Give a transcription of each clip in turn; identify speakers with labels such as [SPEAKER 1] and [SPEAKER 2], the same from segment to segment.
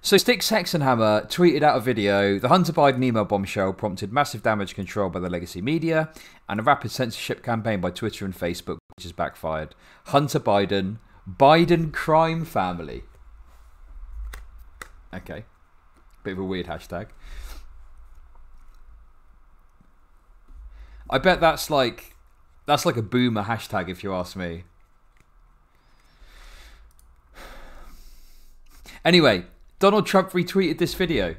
[SPEAKER 1] So Styxhexenhammer tweeted out a video. The Hunter Biden email bombshell prompted massive damage control by the legacy media and a rapid censorship campaign by Twitter and Facebook, which has backfired. Hunter Biden, Biden crime family. Okay. Bit of a weird hashtag. I bet that's like a boomer hashtag if you ask me. Anyway, Donald Trump retweeted this video.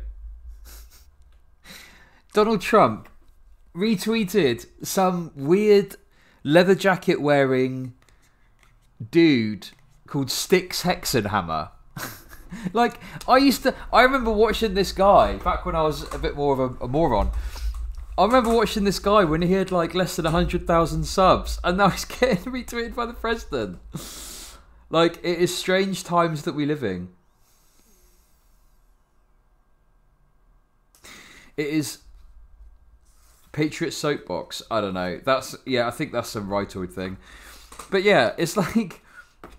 [SPEAKER 1] Donald Trump retweeted some weird leather jacket wearing dude called Styxhexenhammer. Like, I remember watching this guy back when I was a bit more of a moron. I remember watching this guy when he had like less than 100,000 subs, and now he's getting retweeted by the president. Like, it is strange times that we live in. It is Patriot Soapbox. I don't know. I think that's some rightoid thing. But yeah, it's like,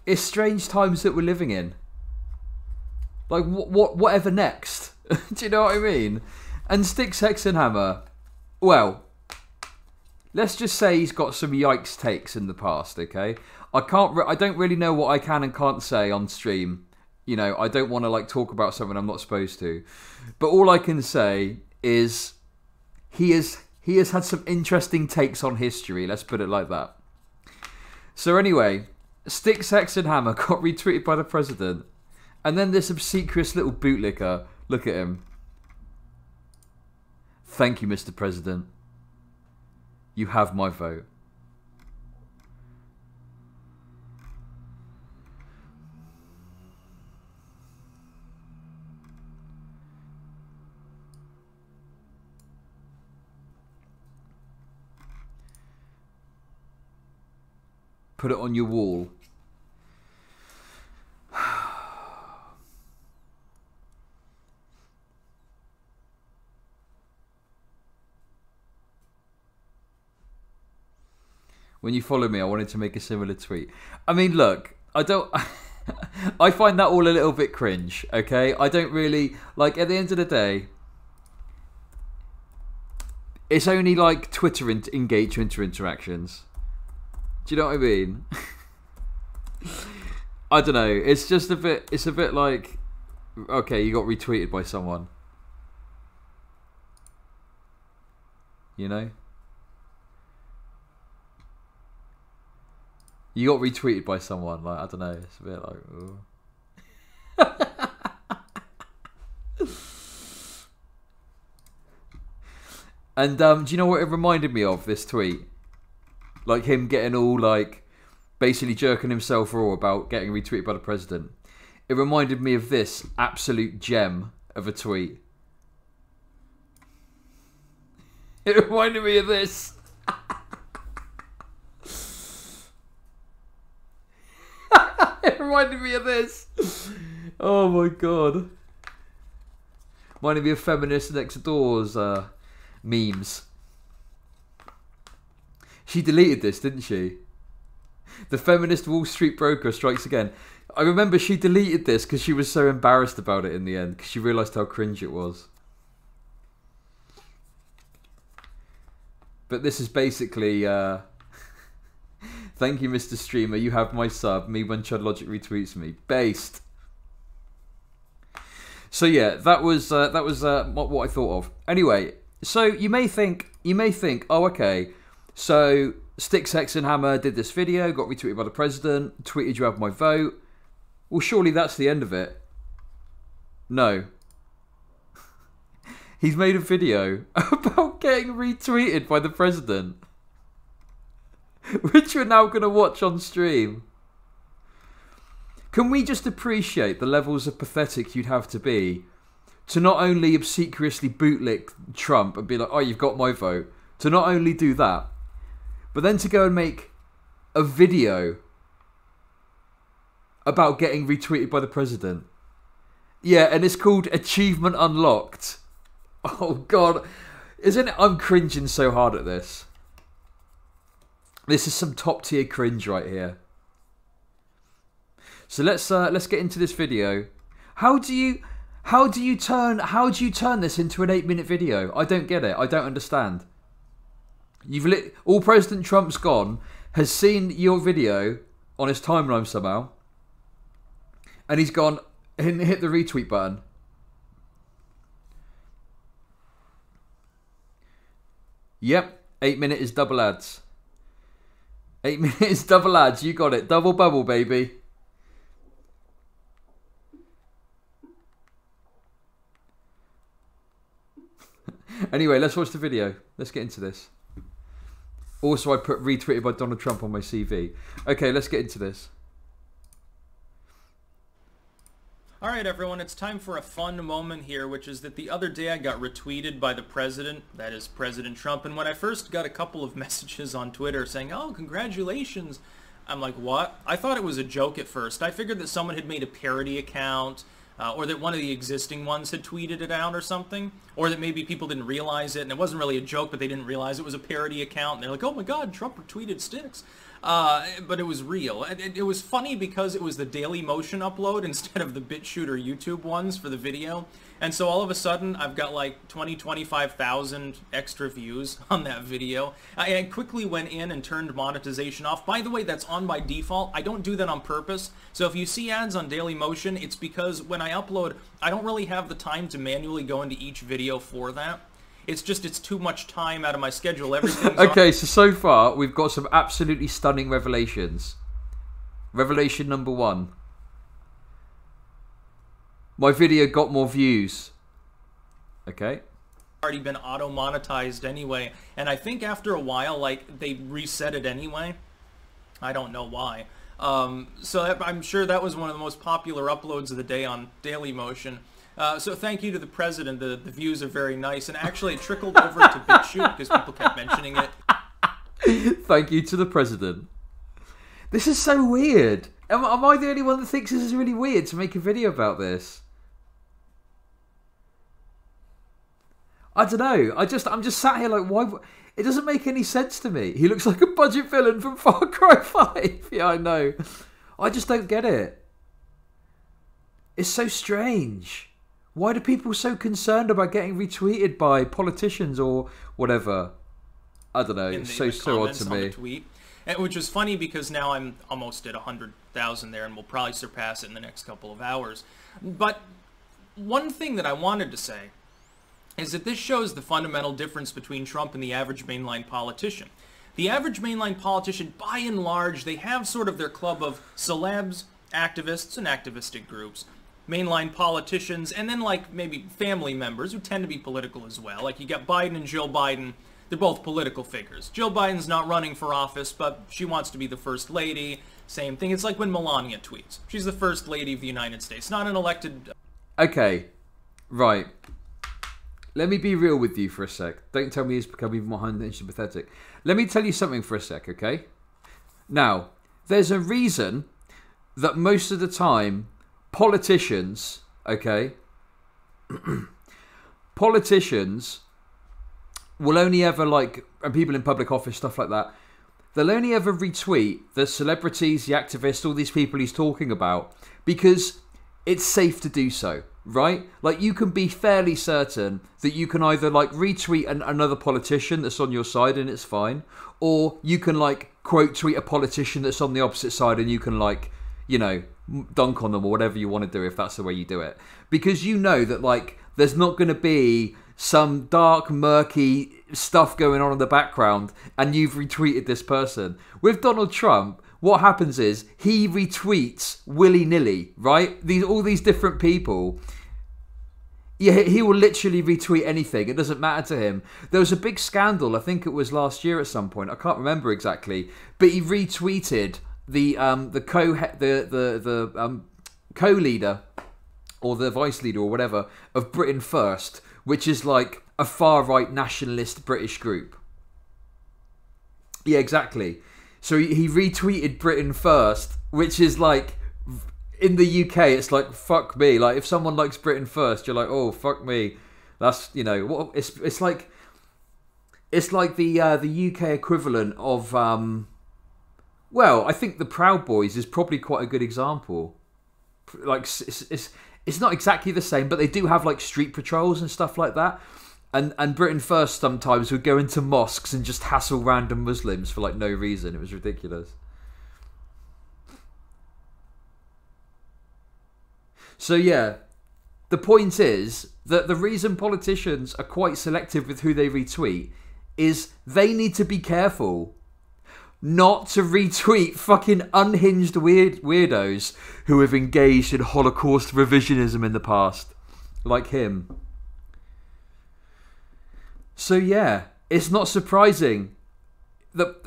[SPEAKER 1] it's strange times that we're living in. Like, whatever next? Do you know what I mean? And Styxhexenhammer, well, let's just say he's got some yikes takes in the past, okay? I don't really know what I can and can't say on stream. You know, I don't want to like talk about something I'm not supposed to. But all I can say is he has had some interesting takes on history, let's put it like that. So anyway, Styxhexenhammer got retweeted by the president, and then this obsequious little bootlicker, look at him. Thank you, Mr. President. You have my vote. Put it on your wall. When you follow me, I wanted to make a similar tweet. I mean, look, I find that all a little bit cringe, okay? I don't really, like, at the end of the day, it's only like Twitter engagement or interactions. Do you know what I mean? I don't know. It's just a bit. It's a bit like, okay, you got retweeted by someone. You know? You got retweeted by someone. Like, I don't know. It's a bit like. And do you know what it reminded me of? This tweet. Like him getting all like, basically jerking himself raw about getting retweeted by the president. It reminded me of this absolute gem of a tweet. It reminded me of this. It reminded me of this. Oh my god. Reminded me of feminist next door's memes. She deleted this, didn't she? The feminist Wall Street broker strikes again. I remember she deleted this because she was so embarrassed about it in the end, because she realised how cringe it was. But this is basically, thank you, Mr. Streamer, you have my sub, me when Chud Logic retweets me. Based. So yeah, that was what I thought of. Anyway, so you may think, oh okay, so Styxhexenhammer did this video, got retweeted by the president, tweeted you have my vote. Well, surely that's the end of it. No. He's made a video about getting retweeted by the president, which we're now going to watch on stream. Can we just appreciate the levels of pathetic you'd have to be to not only obsequiously bootlick Trump and be like, oh, you've got my vote, to not only do that, but then to go and make a video about getting retweeted by the president. Yeah, and it's called Achievement Unlocked. Oh, God. Isn't it? I'm cringing so hard at this. This is some top tier cringe right here. So let's get into this video. How do you How do you turn this into an 8-minute video? I don't get it. I don't understand. All President Trump's gone has seen your video on his timeline somehow, and he's gone and hit the retweet button. Yep, 8-minute is double ads. 8-minute is double ads. You got it. Double bubble, baby. Anyway, let's watch the video. Let's get into this. Also, I put retweeted by Donald Trump on my CV. Okay, let's get into this.
[SPEAKER 2] Alright everyone, it's time for a fun moment here, which is that the other day I got retweeted by the president, that is President Trump, and when I first got a couple of messages on Twitter saying, oh, congratulations, I'm like, what? I thought it was a joke at first. I figured that someone had made a parody account, or that one of the existing ones had tweeted it out or something, or that maybe people didn't realize it, and it wasn't really a joke, but they didn't realize it was a parody account, and they're like, oh my god, Trump retweeted Styx. But it was real. It was funny because it was the Daily Motion upload instead of the BitShooter YouTube ones for the video. And so all of a sudden, I've got like 25,000 extra views on that video. I quickly went in and turned monetization off. By the way, that's on by default. I don't do that on purpose. So if you see ads on Daily Motion, it's because when I upload, I don't really have the time to manually go into each video for that. It's too much time out of my schedule. Everything's
[SPEAKER 1] okay, so far, we've got some absolutely stunning revelations. Revelation number 1. My video got more views. Okay.
[SPEAKER 2] Already been auto-monetized anyway. And I think after a while, like, they reset it anyway. I don't know why. So I'm sure that was one of the most popular uploads of the day on Dailymotion. So thank you to the president. The views are very nice, and actually it trickled over to BitChute because people kept mentioning it.
[SPEAKER 1] Thank you to the president. This is so weird. Am I the only one that thinks this is really weird to make a video about this? I don't know. I'm just sat here like, why? It doesn't make any sense to me. He looks like a budget villain from Far Cry 5. Yeah, I know. I just don't get it. It's so strange. Why are people so concerned about getting retweeted by politicians or whatever? I don't know. It's so odd to me.
[SPEAKER 2] Tweet. And, which is funny because now I'm almost at 100,000 there, and we'll probably surpass it in the next couple of hours. But one thing that I wanted to say is that this shows the fundamental difference between Trump and the average mainline politician. The average mainline politician, by and large, they have sort of their club of celebs, activists, and activistic groups. Mainline politicians, and then like maybe family members who tend to be political as well. Like you got Biden and Jill Biden, they're both political figures. Jill Biden's not running for office, but she wants to be the first lady. Same thing. It's like when Melania tweets. She's the first lady of the United States, not an elected...
[SPEAKER 1] Okay, right. Let me be real with you for a sec. Don't tell me he's become even more sympathetic. Let me tell you something for a sec, okay? Now, there's a reason that most of the time politicians, okay, politicians will only ever like, and people in public office, stuff like that, they'll only ever retweet the celebrities, the activists, all these people he's talking about because it's safe to do so, right? Like you can be fairly certain that you can either like retweet another politician that's on your side and it's fine, or you can like quote tweet a politician that's on the opposite side and you can like, you know, dunk on them or whatever you want to do if that's the way you do it. Because you know that like there's not going to be some dark, murky stuff going on in the background and you've retweeted this person. With Donald Trump, what happens is he retweets willy-nilly, right? All these different people. Yeah, he will literally retweet anything. It doesn't matter to him. There was a big scandal, I think it was last year at some point. I can't remember exactly, but he retweeted the co-leader or the vice leader or whatever of Britain First, which is like a far-right nationalist British group. Yeah, exactly. So he retweeted Britain First, which is like, in the UK, it's like, fuck me. Like, if someone likes Britain First, you're like, oh, fuck me. That's, you know, what it's like the UK equivalent of, well, I think the Proud Boys is probably quite a good example. Like, It's not exactly the same, but they do have like street patrols and stuff like that. And Britain First sometimes would go into mosques and just hassle random Muslims for like no reason. It was ridiculous. So yeah, the point is that the reason politicians are quite selective with who they retweet is they need to be careful not to retweet fucking unhinged weirdos who have engaged in Holocaust revisionism in the past, like him. So yeah, it's not surprising that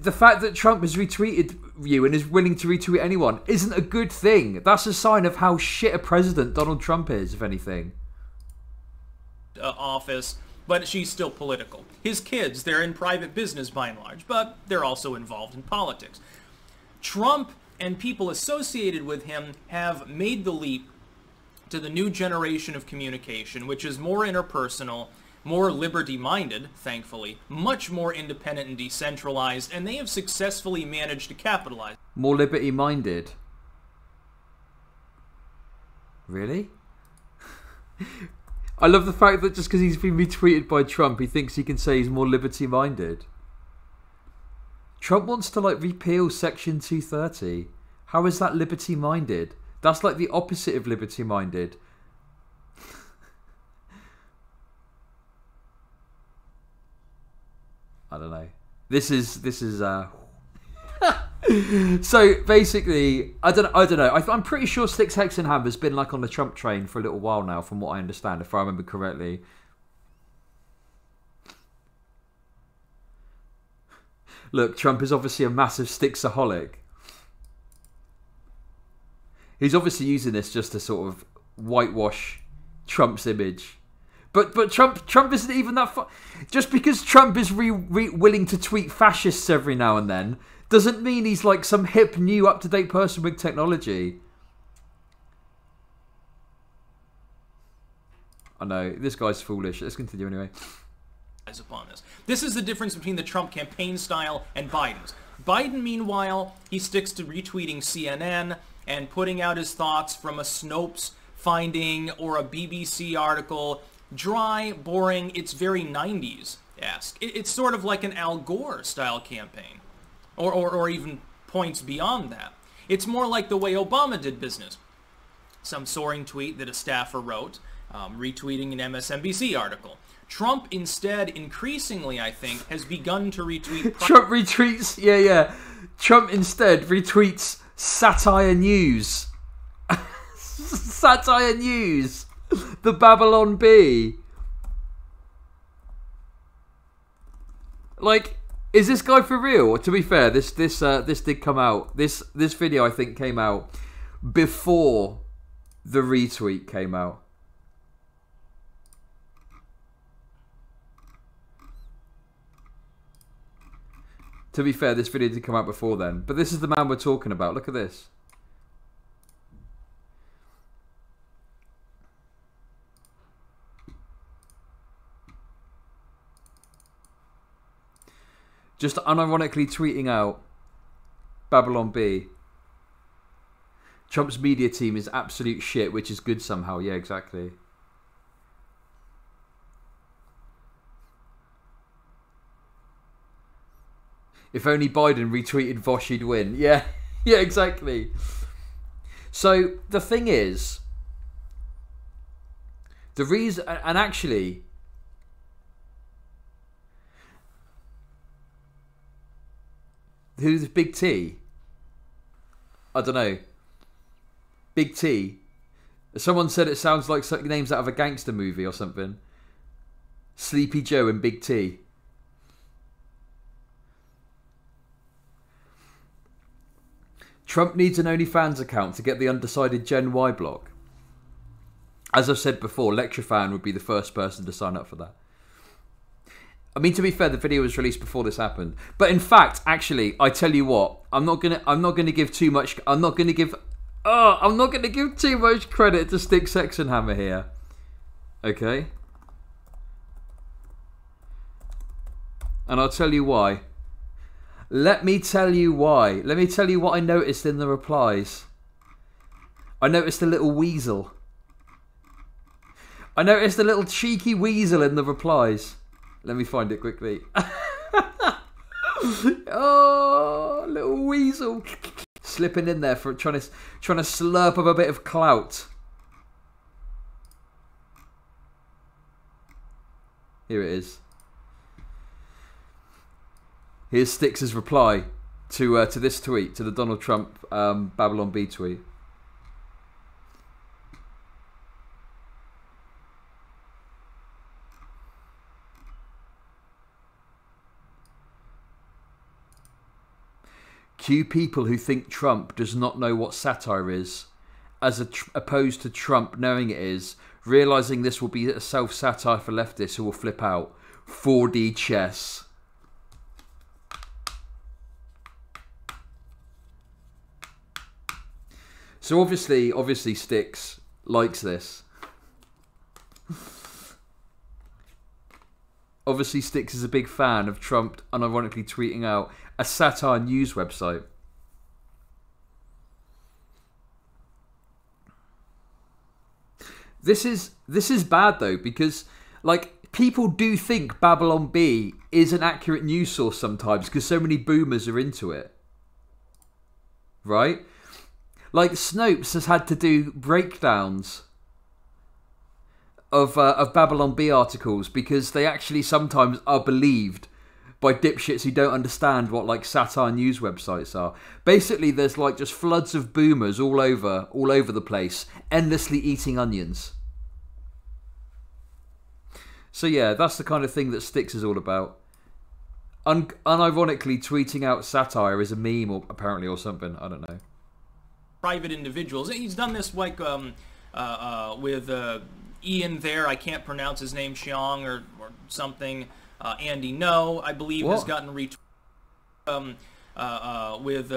[SPEAKER 1] the fact that Trump has retweeted you and is willing to retweet anyone isn't a good thing. That's a sign of how shit a president Donald Trump is, if anything.
[SPEAKER 2] Office, but she's still political. His kids, they're in private business by and large, but they're also involved in politics. Trump and people associated with him have made the leap to the new generation of communication, which is more interpersonal, more liberty-minded, thankfully, much more independent and decentralized, and they have successfully managed to capitalize.
[SPEAKER 1] More liberty-minded? Really? I love the fact that just because he's been retweeted by Trump, he thinks he can say he's more liberty-minded. Trump wants to, like, repeal Section 230. How is that liberty-minded? That's, like, the opposite of liberty-minded. I don't know. This is So basically, I don't know. I'm pretty sure Styxhexenhammer has been like on the Trump train for a little while now, from what I understand, if I remember correctly. Look, Trump is obviously a massive Styxaholic. He's obviously using this just to sort of whitewash Trump's image. But Trump isn't even that just because Trump is willing to tweet fascists every now and then doesn't mean he's like some hip, new, up-to-date person with technology. I know, this guy's foolish. Let's continue anyway.
[SPEAKER 2] Upon this. This is the difference between the Trump campaign style and Biden's. Biden, meanwhile, he sticks to retweeting CNN and putting out his thoughts from a Snopes finding or a BBC article. Dry, boring, it's very 90s-esque. It's sort of like an Al Gore-style campaign. Or even points beyond that. It's more like the way Obama did business. Some soaring tweet that a staffer wrote, retweeting an MSNBC article. Trump instead, increasingly, I think, has begun to retweet...
[SPEAKER 1] Trump retweets... Yeah. Trump instead retweets satire news. Satire news. The Babylon Bee. Like, is this guy for real? To be fair, this did come out. This video, I think, came out before the retweet came out. To be fair, this video did come out before then. But this is the man we're talking about. Look at this. Just unironically tweeting out Babylon Bee. Trump's media team is absolute shit, which is good somehow. Yeah, exactly. If only Biden retweeted Vosh, he'd win. Yeah, yeah, exactly. So the thing is, the reason, and actually, who's Big T? I don't know. Big T. Someone said it sounds like names out of a gangster movie or something. Sleepy Joe and Big T. Trump needs an OnlyFans account to get the undecided Gen Y block. As I've said before, Lectrofan would be the first person to sign up for that. I mean, to be fair, the video was released before this happened. But in fact, actually, I tell you what, I'm not gonna give too much credit to Styxhexenhammer here. Okay? And I'll tell you why. Let me tell you why. Let me tell you what I noticed in the replies. I noticed a little weasel. I noticed a little cheeky weasel in the replies. Let me find it quickly. Oh, little weasel. Slipping in there for trying to slurp up a bit of clout. Here it is. Here's Styx's reply to this tweet, to the Donald Trump Babylon Bee tweet. Cue people who think Trump does not know what satire is, as opposed to Trump knowing it is, realising this will be a self-satire for leftists who will flip out. 4D chess. So obviously Styx likes this. Obviously Styx is a big fan of Trump unironically tweeting out a satire news website. This is bad though, because like people do think Babylon Bee is an accurate news source sometimes because so many boomers are into it. Right? Like Snopes has had to do breakdowns of Babylon Bee articles because they actually sometimes are believed by dipshits who don't understand what like satire news websites are. Basically, there's like just floods of boomers all over the place, endlessly eating onions. So yeah, that's the kind of thing that Styx is all about. Unironically tweeting out satire is a meme, or apparently, or something. I don't know.
[SPEAKER 2] Private individuals. He's done this like with Ian there. I can't pronounce his name, Xiong or something. Andy No, I believe, has gotten retweeted. With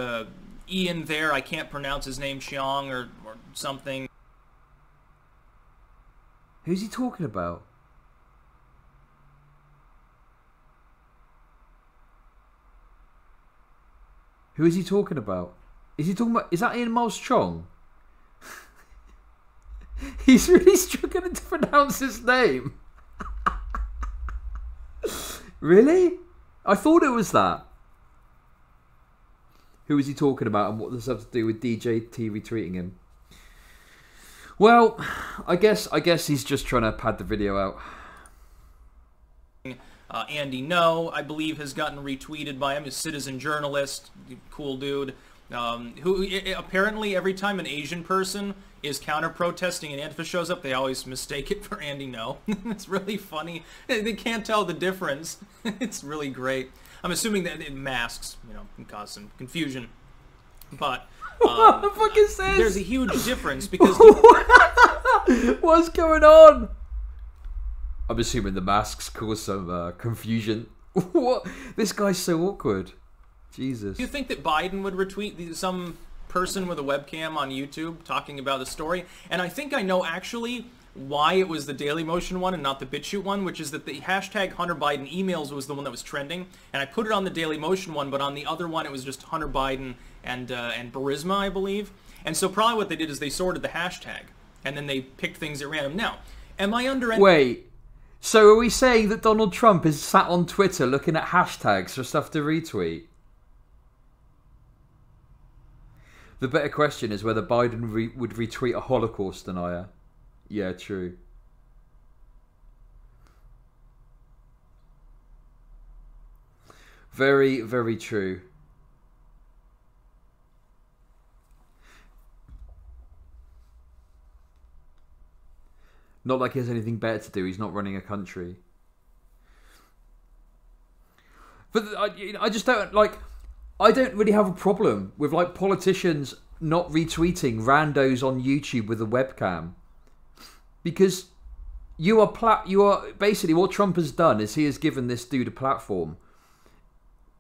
[SPEAKER 2] Ian there. I can't pronounce his name, Xiong or something.
[SPEAKER 1] Who's he talking about? Who is he talking about? Is he talking about... Is that Ian Miles Chong? He's really struggling to pronounce his name. Really? I thought it was that. Who is he talking about, and what does this have to do with DJT retweeting him? Well, I guess he's just trying to pad the video out.
[SPEAKER 2] Andy No, I believe, has gotten retweeted by him. A citizen journalist, cool dude, who apparently every time an Asian person is counter-protesting and Antifa shows up, they always mistake it for Andy No. It's really funny. They can't tell the difference. It's really great. I'm assuming that masks, can cause some confusion. But
[SPEAKER 1] what the fuck is this?
[SPEAKER 2] There's a huge difference because...
[SPEAKER 1] What's going on? I'm assuming the masks cause some confusion. What? This guy's so awkward. Jesus.
[SPEAKER 2] Do you think that Biden would retweet some person with a webcam on YouTube talking about the story? And I think I know actually why it was the Daily Motion one and not the BitChute one, which is that the hashtag Hunter Biden emails was the one that was trending, and I put it on the Daily Motion one, but on the other one it was just Hunter Biden and Burisma, I believe. And so probably what they did is they sorted the hashtag, and then they picked things at random. Now, am I under any...
[SPEAKER 1] Wait. So are we saying that Donald Trump is sat on Twitter looking at hashtags for stuff to retweet? The better question is whether Biden would retweet a Holocaust denier. Yeah, true. Very, very true. Not like he has anything better to do. He's not running a country. But I just don't like... I don't really have a problem with like politicians not retweeting randos on YouTube with a webcam, because you are basically, what Trump has done is he has given this dude a platform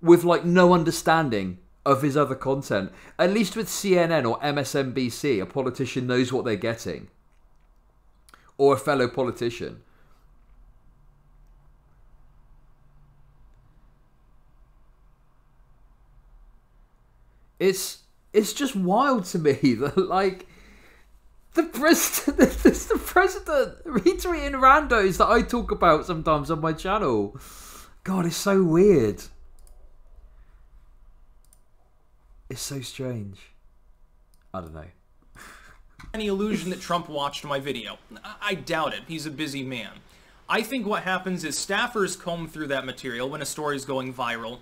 [SPEAKER 1] with like no understanding of his other content. At least with CNN or MSNBC, a politician knows what they're getting, or a fellow politician. It's just wild to me that like The president, this the president retweeting randos that I talk about sometimes on my channel. God, it's so weird. It's so strange. I don't know.
[SPEAKER 2] Any illusion that Trump watched my video. I doubt it. He's a busy man. I think what happens is staffers comb through that material when a story's going viral.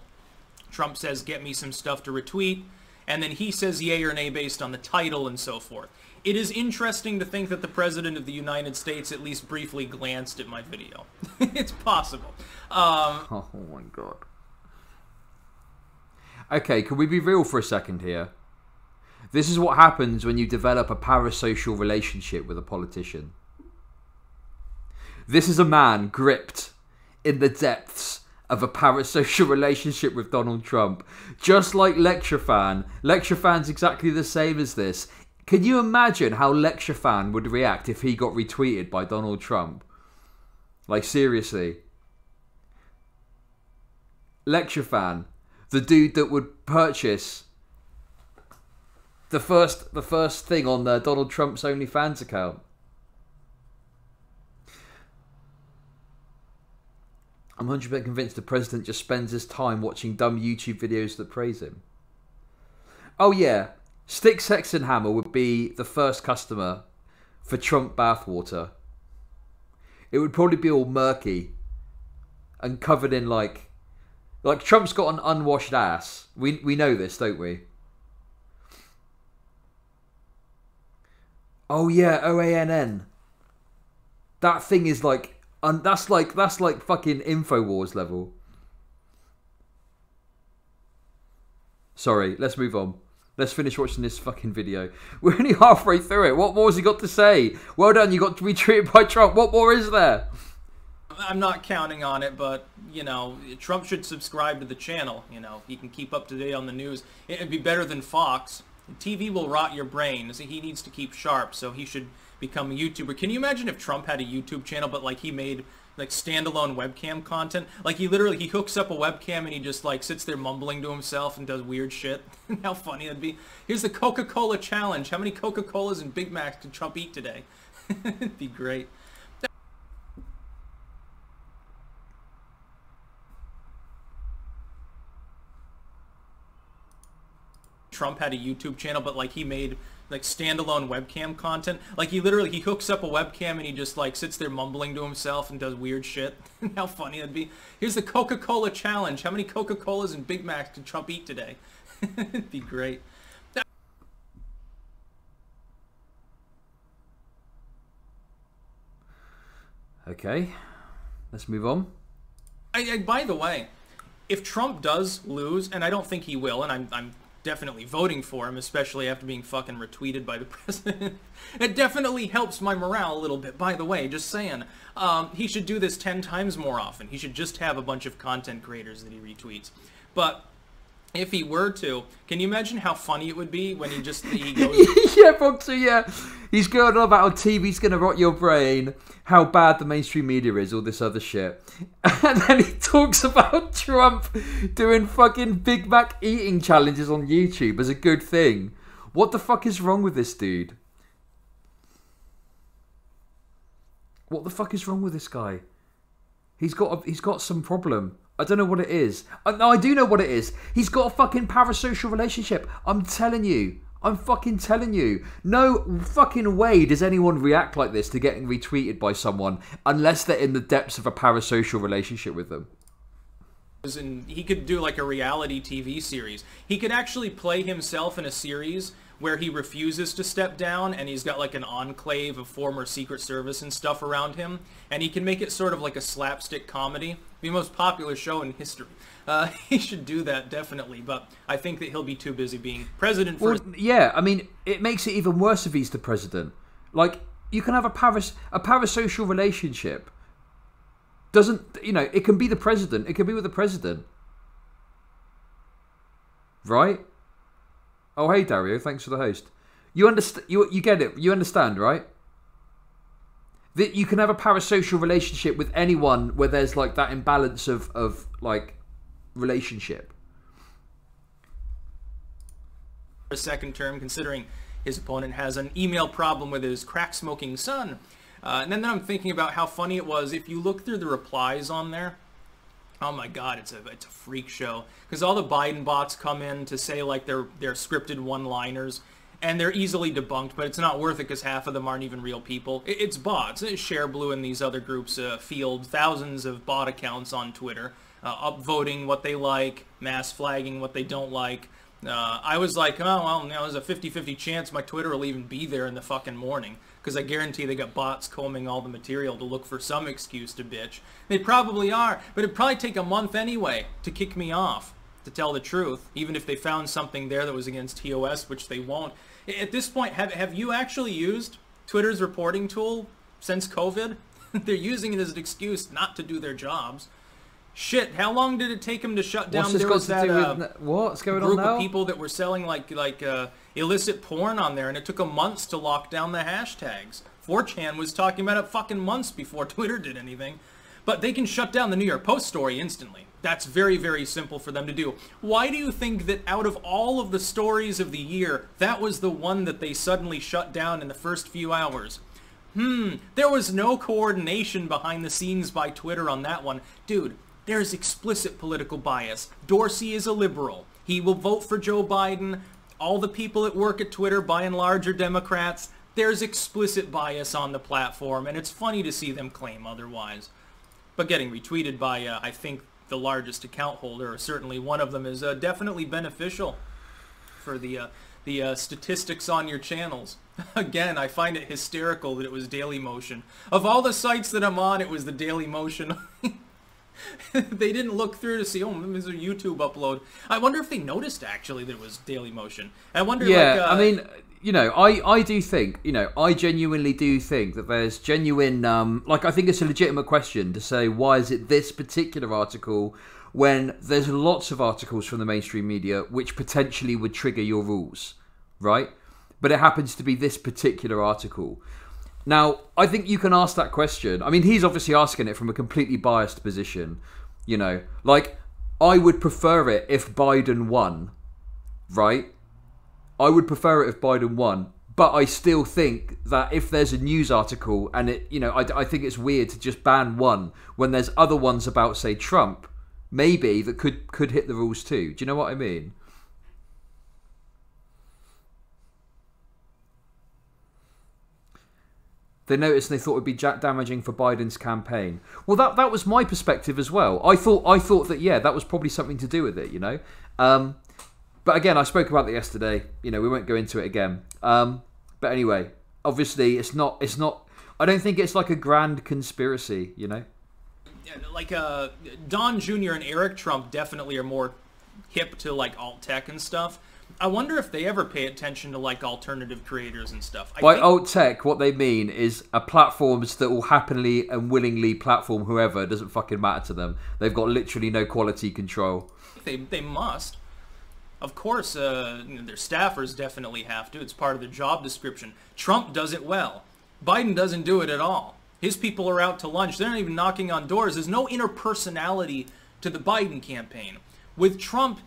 [SPEAKER 2] Trump says, get me some stuff to retweet, and then he says yay or nay based on the title and so forth. It is interesting to think that the President of the United States at least briefly glanced at my video. It's possible.
[SPEAKER 1] Oh my God. Okay, can we be real for a second here? This is what happens when you develop a parasocial relationship with a politician. This is a man gripped in the depths of a parasocial relationship with Donald Trump. Just like Lecture Fan. Lecture Fan's exactly the same as this. Can you imagine how Lecture Fan would react if he got retweeted by Donald Trump? Like, seriously. Lecture Fan, the dude that would purchase the first thing on Donald Trump's OnlyFans account. I'm 100% convinced the president just spends his time watching dumb YouTube videos that praise him. Oh yeah, Styxhexenhammer would be the first customer for Trump bathwater. It would probably be all murky and covered in like Trump's got an unwashed ass. We know this, don't we? Oh yeah, OANN. That thing is like that's like fucking InfoWars level. Sorry, let's move on. Let's finish watching this fucking video. We're only halfway through it. What more has he got to say? Well done, you got to be treated by Trump. What more is there?
[SPEAKER 2] I'm not counting on it, but, you know, Trump should subscribe to the channel. You know, he can keep up to date on the news. It'd be better than Fox. TV will rot your brain. So he needs to keep sharp, so he should become a YouTuber. Can you imagine if Trump had a YouTube channel, but, like, he made, like, standalone webcam content? Like, he hooks up a webcam and he just, like, sits there mumbling to himself and does weird shit. How funny that'd be. Here's the Coca-Cola challenge. How many Coca-Colas and Big Macs did Trump eat today? It'd be great. Trump had a YouTube channel, but, like, he made, like, standalone webcam content. Like, he hooks up a webcam and he just, like, sits there mumbling to himself and does weird shit. How funny that'd be. Here's the Coca-Cola challenge. How many Coca-Colas and Big Macs did Trump eat today? It'd be great.
[SPEAKER 1] Okay, let's move on.
[SPEAKER 2] By the way, if Trump does lose, and I don't think he will, and I'm definitely voting for him, especially after being fucking retweeted by the president. It definitely helps my morale a little bit, by the way, just saying. He should do this 10 times more often. He should just have a bunch of content creators that he retweets. But if he were to, can you imagine how funny it would be when he goes...
[SPEAKER 1] Yeah, Boxer, yeah. He's going on about how TV's going to rot your brain, how bad the mainstream media is, all this other shit. And then he talks about Trump doing fucking Big Mac eating challenges on YouTube as a good thing. What the fuck is wrong with this dude? What the fuck is wrong with this guy? He's got some problem. I don't know what it is. No, I do know what it is. He's got a fucking parasocial relationship. I'm telling you. I'm fucking telling you. No fucking way does anyone react like this to getting retweeted by someone unless they're in the depths of a parasocial relationship with them.
[SPEAKER 2] And he could do like a reality TV series. He could actually play himself in a series where he refuses to step down and he's got like an enclave of former Secret Service and stuff around him. And he can make it sort of like a slapstick comedy. The most popular show in history. He should do that, definitely. But I think that he'll be too busy being president for...
[SPEAKER 1] Well, yeah, I mean, it makes it even worse if he's the president. Like, you can have a parasocial relationship. Doesn't, you know, it can be the president. It can be with the president. Right? Oh, hey, Dario. Thanks for the host. You understand? You get it. You understand, right? That you can have a parasocial relationship with anyone where there's like that imbalance of like relationship.
[SPEAKER 2] A second term, considering His opponent has an email problem with his crack-smoking son. And then I'm thinking about how funny it was. If you look through the replies on there, oh my God, it's a freak show. Because all the Biden bots come in to say like they're scripted one-liners, and they're easily debunked, but it's not worth it because half of them aren't even real people. It's bots. ShareBlue and these other groups field thousands of bot accounts on Twitter, upvoting what they like, mass flagging what they don't like. I was like, oh, well, now there's a 50-50 chance my Twitter will even be there in the fucking morning, because I guarantee they got bots combing all the material to look for some excuse to bitch. They probably are, but it'd probably take a month anyway to kick me off, to tell the truth, even if they found something there that was against TOS, which they won't. At this point, have you actually used Twitter's reporting tool since COVID? They're using it as an excuse not to do their jobs. Shit, how long did it take them to shut down? There was that
[SPEAKER 1] what's going
[SPEAKER 2] group
[SPEAKER 1] on now?
[SPEAKER 2] Of people that were selling like illicit porn on there, and it took them months to lock down the hashtags. 4chan was talking about it fucking months before Twitter did anything. But they can shut down the New York Post story instantly. That's very, very simple for them to do. Why do you think that out of all of the stories of the year, that was the one that they suddenly shut down in the first few hours? There was no coordination behind the scenes by Twitter on that one. Dude, there's explicit political bias. Dorsey is a liberal. He will vote for Joe Biden. All the people that work at Twitter, by and large, are Democrats. There's explicit bias on the platform, and it's funny to see them claim otherwise. But getting retweeted by, I think, the largest account holder, or certainly one of them, is definitely beneficial for the statistics on your channels. Again, I find it hysterical that it was Dailymotion. Of all the sites that I'm on, it was the Dailymotion. They didn't look through to see, oh, there's a YouTube upload. I wonder if they noticed, actually, that it was Dailymotion. I wonder,
[SPEAKER 1] yeah, I mean, you know, I do think, you know, I genuinely do think that there's genuine, like, I think it's a legitimate question to say, why is it this particular article when there's lots of articles from the mainstream media which potentially would trigger your rules, right? But it happens to be this particular article. Now, I think you can ask that question. I mean, he's obviously asking it from a completely biased position, you know. Like, I would prefer it if Biden won, right? I would prefer it if Biden won, but I still think that if there's a news article and it, you know, I think it's weird to just ban one when there's other ones about, say, Trump, maybe, that could hit the rules too. Do you know what I mean? They noticed and they thought it would be damaging for Biden's campaign. Well, that was my perspective as well. I thought that, yeah, that was probably something to do with it, you know. But again, I spoke about it yesterday. You know, we won't go into it again. But anyway, obviously, it's not. I don't think it's like a grand conspiracy, you know.
[SPEAKER 2] Like Don Jr. and Eric Trump definitely are more hip to like alt tech and stuff. I wonder if they ever pay attention to like alternative creators and stuff.
[SPEAKER 1] By alt tech, what they mean is a platforms that will happily and willingly platform whoever. It doesn't fucking matter to them. They've got literally no quality control.
[SPEAKER 2] They must. Of course, their staffers definitely have to. It's part of the job description. Trump does it well. Biden doesn't do it at all. His people are out to lunch. They're not even knocking on doors. There's no interpersonality to the Biden campaign. With Trump,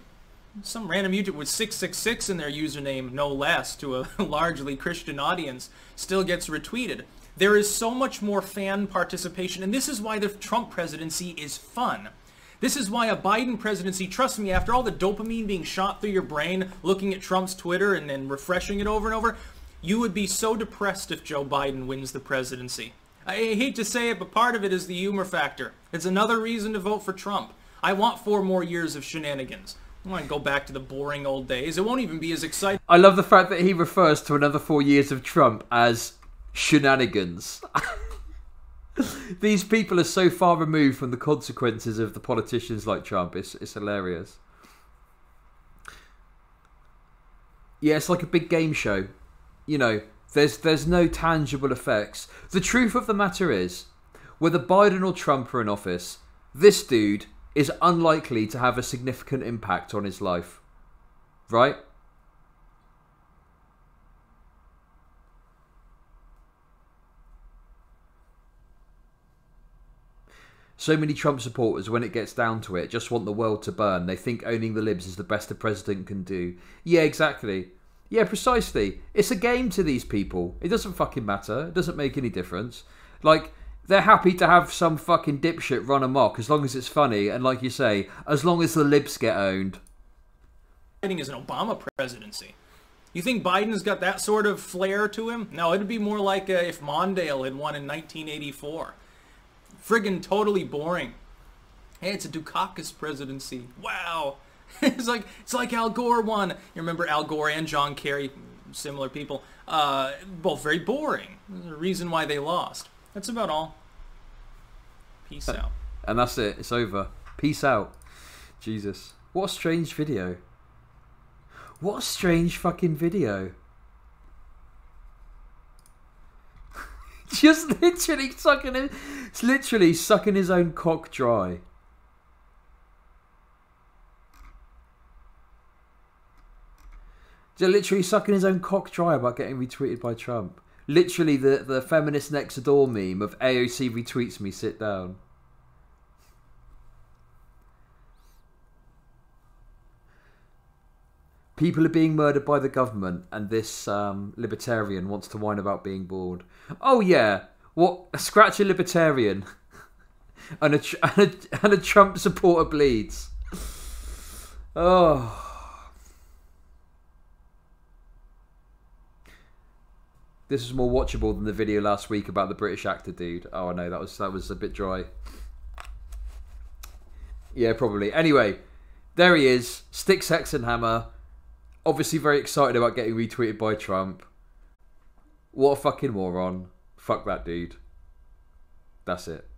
[SPEAKER 2] some random YouTuber with 666 in their username, no less, to a largely Christian audience, still gets retweeted. There is so much more fan participation, and this is why the Trump presidency is fun. This is why a Biden presidency, trust me, after all the dopamine being shot through your brain, looking at Trump's Twitter and then refreshing it over and over, you would be so depressed if Joe Biden wins the presidency. I hate to say it, but part of it is the humor factor. It's another reason to vote for Trump. I want 4 more years of shenanigans. I want to go back to the boring old days. It won't even be as exciting.
[SPEAKER 1] I love the fact that he refers to another 4 years of Trump as shenanigans. These people are so far removed from the consequences of the politicians like Trump. It's hilarious. Yeah, it's like a big game show. You know, there's no tangible effects. The truth of the matter is, whether Biden or Trump are in office, this dude is unlikely to have a significant impact on his life. Right? So many Trump supporters, when it gets down to it, just want the world to burn. They think owning the libs is the best a president can do. Yeah, exactly. Yeah, precisely. It's a game to these people. It doesn't fucking matter. It doesn't make any difference. Like, they're happy to have some fucking dipshit run amok as long as it's funny, and like you say, as long as the libs get owned.
[SPEAKER 2] Is an Obama presidency. You think Biden's got that sort of flair to him? No, it'd be more like if Mondale had won in 1984. Friggin' totally boring. Hey, it's a Dukakis presidency. Wow. It's like Al Gore won. You remember Al Gore and John Kerry, similar people, both very boring. There's a reason why they lost. That's about all. Peace out.
[SPEAKER 1] And that's it. It's over. Peace out. Jesus. What a strange video. What a strange fucking video. Just literally sucking his own cock dry. Just literally sucking his own cock dry about getting retweeted by Trump. Literally the feminist next door meme of AOC retweets me, sit down. People are being murdered by the government, and this libertarian wants to whine about being bored. Oh yeah, what? Scratch a libertarian, and a Trump supporter bleeds. Oh, this is more watchable than the video last week about the British actor dude. Oh no, that was a bit dry. Yeah, probably. Anyway, there he is, Styxhexenhammer. Obviously very excited about getting retweeted by Trump. What a fucking moron. Fuck that dude. That's it.